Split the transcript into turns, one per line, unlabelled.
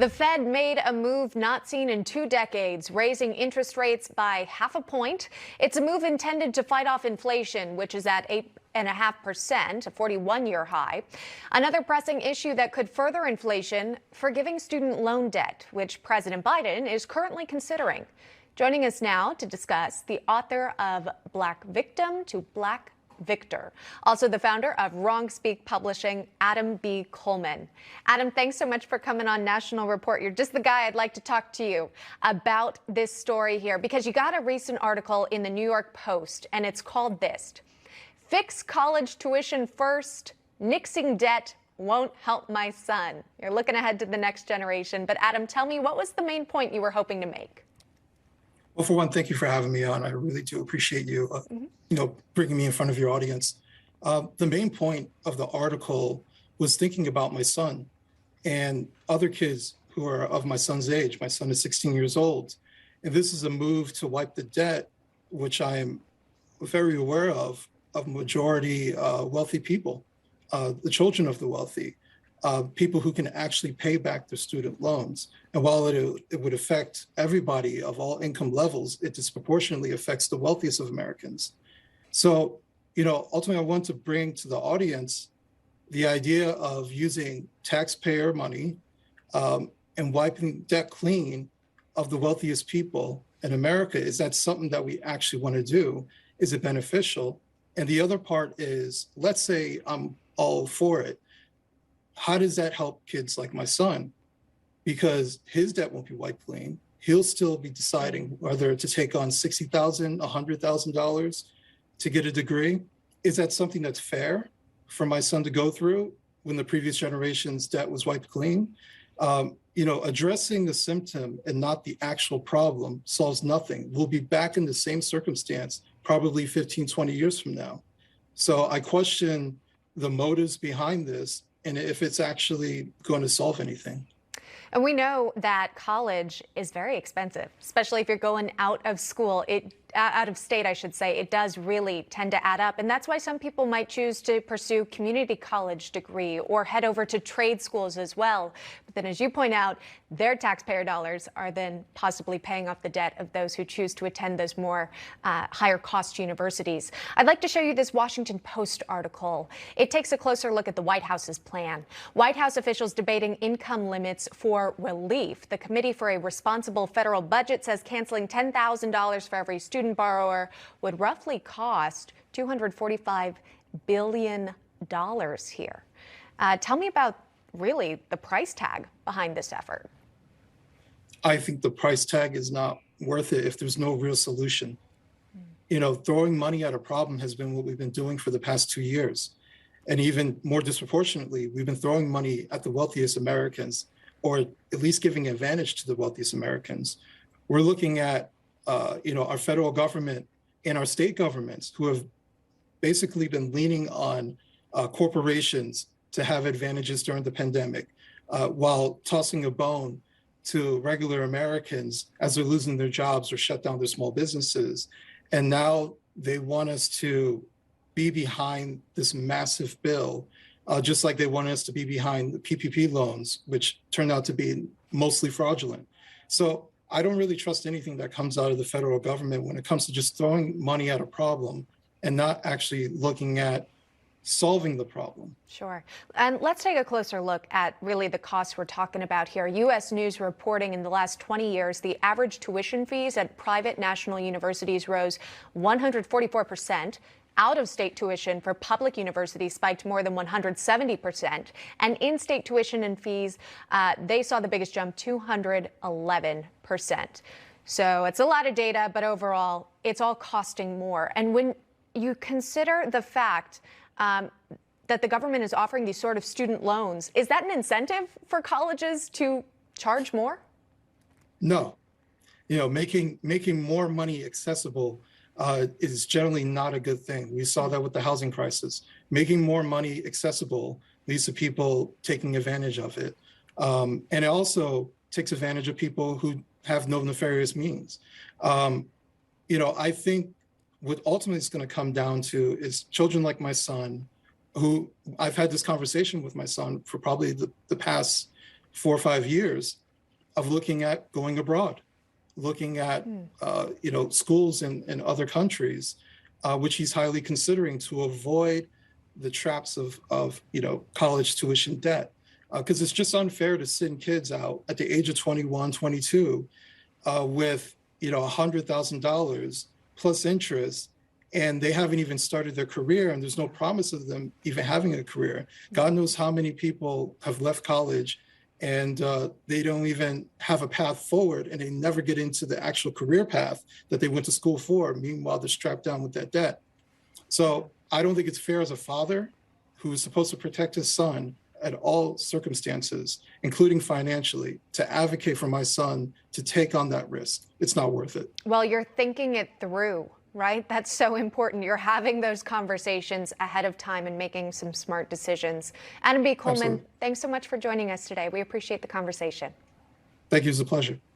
The Fed made a move not seen in 2 decades, raising interest rates by half a point. It's a move intended to fight off inflation, which is at 8.5%, a 41-year high. Another pressing issue that could further inflation, forgiving student loan debt, which President Biden is currently considering. Joining us now to discuss, the author of Black Victim to Black Victor, also the founder of Wrong Speak Publishing, Adam B. Coleman. Adam, thanks so much for coming on National Report. You're just the guy I'd like to talk to you about this story here, because you got a recent article in the New York Post, and it's called this: Fix College Tuition First, Nixing Debt Won't Help My Son. You're looking ahead to the next generation. But Adam, tell me, what was the main point you were hoping to make?
Well, for one, thank you for having me on. I really do appreciate you, bringing me in front of your audience. The main point of the article was thinking about my son and other kids who are of my son's age. My son is 16 years old, and this is a move to wipe the debt, which I am very aware of majority wealthy people, the children of the wealthy, people who can actually pay back their student loans. And while it would affect everybody of all income levels, it disproportionately affects the wealthiest of Americans. So, ultimately, I want to bring to the audience the idea of using taxpayer money and wiping debt clean of the wealthiest people in America. Is that something that we actually want to do? Is it beneficial? And the other part is, let's say I'm all for it. How does that help kids like my son? Because his debt won't be wiped clean. He'll still be deciding whether to take on $60,000, $100,000 to get a degree. Is that something that's fair for my son to go through when the previous generation's debt was wiped clean? Addressing the symptom and not the actual problem solves nothing. We'll be back in the same circumstance probably 15, 20 years from now. So I question the motives behind this and if it's actually going to solve anything.
And we know that college is very expensive, especially if you're going out of school. Out of state, I should say. It does really tend to add up. And that's why some people might choose to pursue community college degree or head over to trade schools as well. But then, as you point out, their taxpayer dollars are then possibly paying off the debt of those who choose to attend those more higher cost universities. I'd like to show you this Washington Post article. It takes a closer look at the White House's plan. White House officials debating income limits for relief. The Committee for a Responsible Federal Budget says canceling $10,000 for every student borrower would roughly cost $245 billion here. Tell me about really the price tag behind this effort.
I think the price tag is not worth it if there's no real solution. Throwing money at a problem has been what we've been doing for the past 2 years. And even more disproportionately, we've been throwing money at the wealthiest Americans, or at least giving advantage to the wealthiest Americans. We're looking at our federal government and our state governments who have basically been leaning on corporations to have advantages during the pandemic, while tossing a bone to regular Americans as they're losing their jobs or shut down their small businesses. And now they want us to be behind this massive bill, just like they wanted us to be behind the PPP loans, which turned out to be mostly fraudulent. So I don't really trust anything that comes out of the federal government when it comes to just throwing money at a problem and not actually looking at solving the problem.
Sure. And let's take a closer look at really the costs we're talking about here. U.S. News reporting in the last 20 years, the average tuition fees at private national universities rose 144%. Out-of-state tuition for public universities spiked more than 170%. And in-state tuition and fees, they saw the biggest jump, 211%. So it's a lot of data, but overall, it's all costing more. And when you consider the fact that the government is offering these sort of student loans, is that an incentive for colleges to charge more?
No. Making more money accessible is generally not a good thing. We saw that with the housing crisis. Making more money accessible leads to people taking advantage of it. And it also takes advantage of people who have no nefarious means. I think what ultimately it's going to come down to is children like my son, who I've had this conversation with my son for probably the past 4 or 5 years, of looking at going abroad, looking at schools in other countries, which he's highly considering to avoid the traps of college tuition debt. Because it's just unfair to send kids out at the age of 21, 22 with $100,000 plus interest, and they haven't even started their career, and there's no promise of them even having a career. God knows how many people have left college and they don't even have a path forward, and they never get into the actual career path that they went to school for. Meanwhile, they're strapped down with that debt. So I don't think it's fair as a father who is supposed to protect his son at all circumstances, including financially, to advocate for my son to take on that risk. It's not worth it.
Well, you're thinking it through, right? That's so important. You're having those conversations ahead of time and making some smart decisions. Adam B. Coleman,
Absolutely.
thanks so much for joining us today. We appreciate the conversation.
Thank you. It's a pleasure.